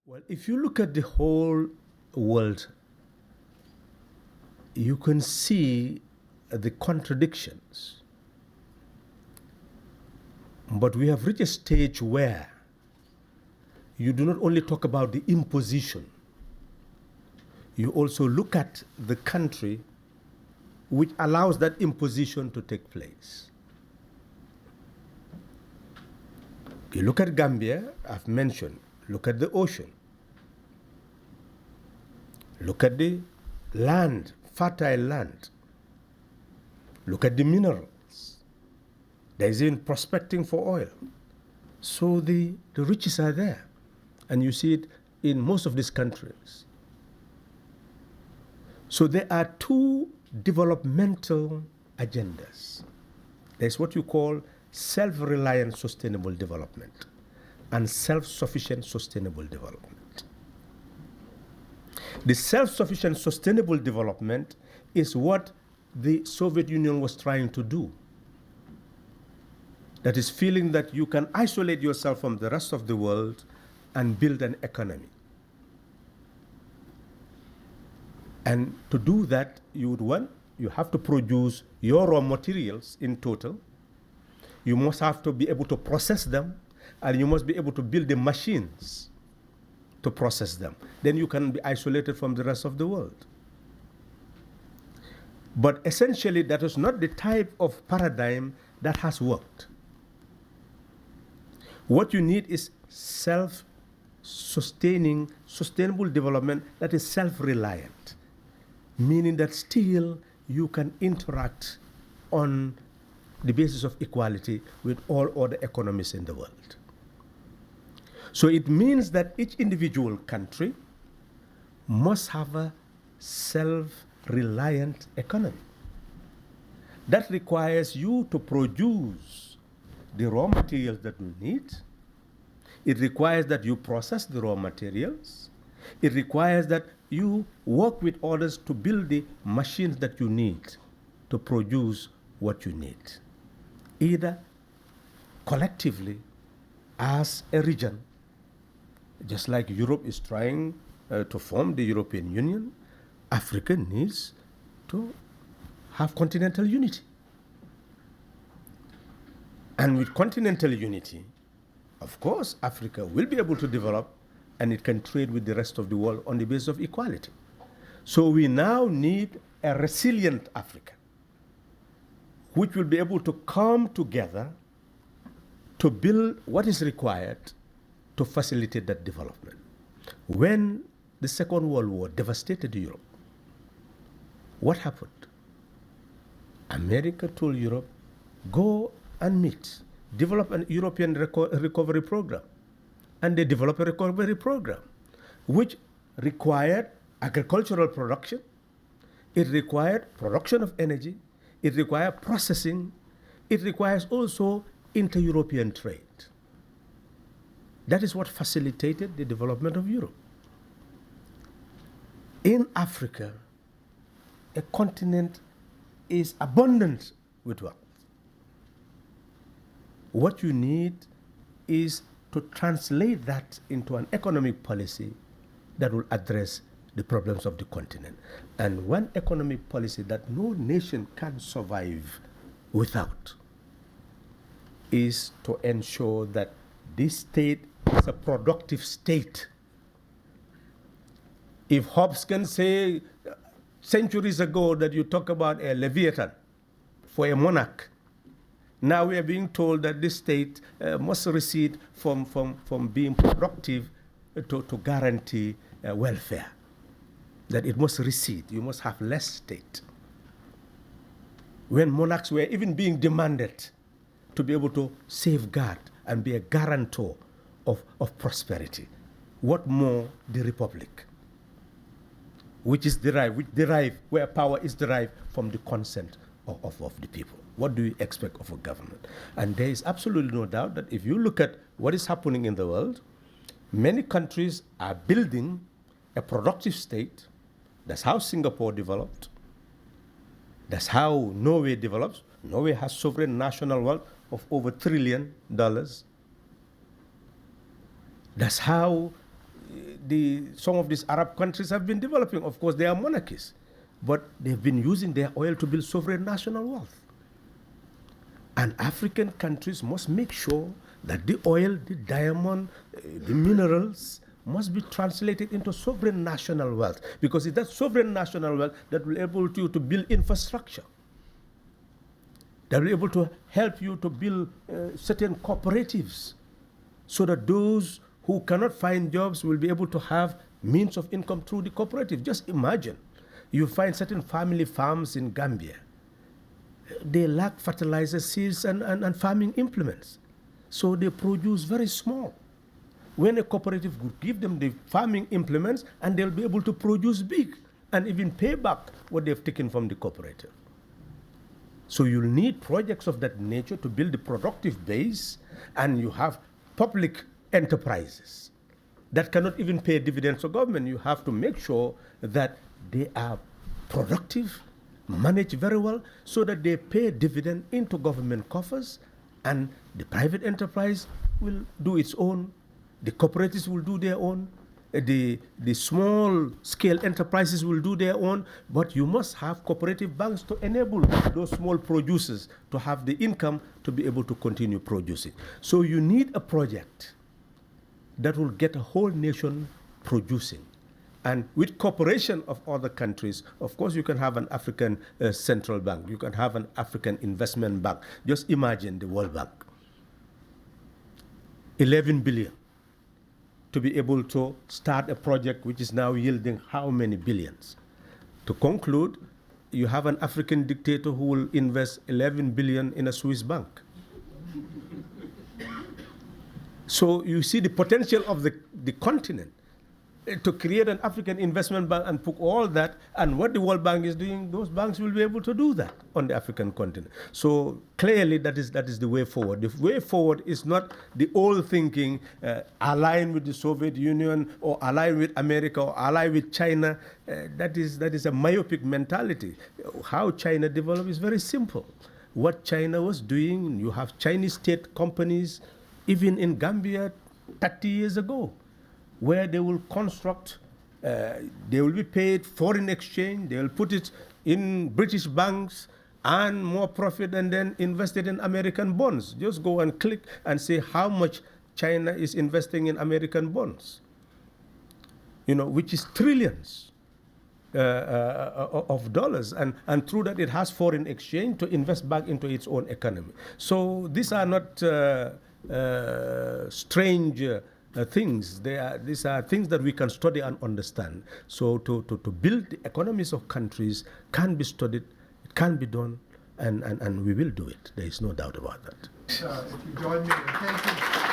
Well, if you look at the whole world, you can see the contradictions. But we have reached a stage where you do not only talk about the imposition, you also look at the country which allows that imposition to take place. You look at Gambia, I've mentioned, look at the ocean. Look at the land, fertile land. Look at the minerals. There is even prospecting for oil. So the riches are there. And you see it in most of these countries. So there are two developmental agendas. There's what you call self-reliant sustainable development and self-sufficient sustainable development. The self-sufficient sustainable development is what the Soviet Union was trying to do. That is feeling that you can isolate yourself from the rest of the world and build an economy. And to do that, you have to produce your raw materials in total. You must have to be able to process them, and you must be able to build the machines to process them. Then you can be isolated from the rest of the world. But essentially, that is not the type of paradigm that has worked. What you need is self-sustaining, sustainable development that is self-reliant, meaning that still you can interact on the basis of equality with all other economies in the world. So it means that each individual country must have a self-reliant economy. That requires you to produce the raw materials that you need. It requires that you process the raw materials. It requires that you work with others to build the machines that you need to produce what you need, either collectively as a region, just like Europe is trying to form the European Union. Africa needs to have continental unity. And with continental unity, of course, Africa will be able to develop, and it can trade with the rest of the world on the basis of equality. So we now need a resilient Africa, which will be able to come together to build what is required to facilitate that development. When the Second World War devastated Europe, what happened? America told Europe, go and meet, develop an European recovery program. And they developed a recovery program, which required agricultural production. It required production of energy. It required processing. It requires also inter-European trade. That is what facilitated the development of Europe. In Africa, a continent is abundant with wealth. What you need is to translate that into an economic policy that will address the problems of the continent. And one economic policy that no nation can survive without is to ensure that this state is a productive state. If Hobbes can say centuries ago that you talk about a leviathan for a monarch, now we are being told that this state must recede from being productive to guarantee welfare. That it must recede. You must have less state. When monarchs were even being demanded to be able to safeguard and be a guarantor of prosperity, what more the republic, which where power is derived from the consent of the people. What do you expect of a government? And there is absolutely no doubt that if you look at what is happening in the world, many countries are building a productive state. That's how Singapore developed. That's how Norway develops. Norway has sovereign national wealth of over $1 trillion. That's how some of these Arab countries have been developing. Of course, they are monarchies, but they've been using their oil to build sovereign national wealth. And African countries must make sure that the oil, the diamond, the minerals must be translated into sovereign national wealth, because it's that sovereign national wealth that will enable you to build infrastructure, that will be able to help you to build certain cooperatives, so that those who cannot find jobs will be able to have means of income through the cooperative. Just imagine, you find certain family farms in Gambia. They lack fertilizer, seeds, and farming implements. So they produce very small. When a cooperative would give them the farming implements, and they'll be able to produce big and even pay back what they've taken from the cooperative. So you'll need projects of that nature to build the productive base, and you have public enterprises that cannot even pay dividends to government. You have to make sure that they are productive, managed very well, so that they pay dividend into government coffers, and the private enterprise will do its own, the cooperatives will do their own, the small scale enterprises will do their own, but you must have cooperative banks to enable those small producers to have the income to be able to continue producing. So you need a project that will get a whole nation producing. And with cooperation of other countries, of course, you can have an African central bank. You can have an African investment bank. Just imagine the World Bank. 11 billion to be able to start a project which is now yielding how many billions? To conclude, you have an African dictator who will invest 11 billion in a Swiss bank. So you see the potential of the continent to create an African investment bank and put all that, and what the World Bank is doing, those banks will be able to do that on the African continent. So clearly that is the way forward. The way forward is not the old thinking, align with the Soviet Union or align with America or align with China. That is a myopic mentality. How China developed is very simple. What China was doing, you have Chinese state companies, even in Gambia 30 years ago, where they will construct, they will be paid foreign exchange, they will put it in British banks, earn more profit, and then invest it in American bonds. Just go and click and see how much China is investing in American bonds, which is trillions of dollars. And through that, it has foreign exchange to invest back into its own economy. So these are not strange things. These are things that we can study and understand. So to build the economies of countries can be studied, it can be done, and we will do it. There is no doubt about that. If you join me in thanking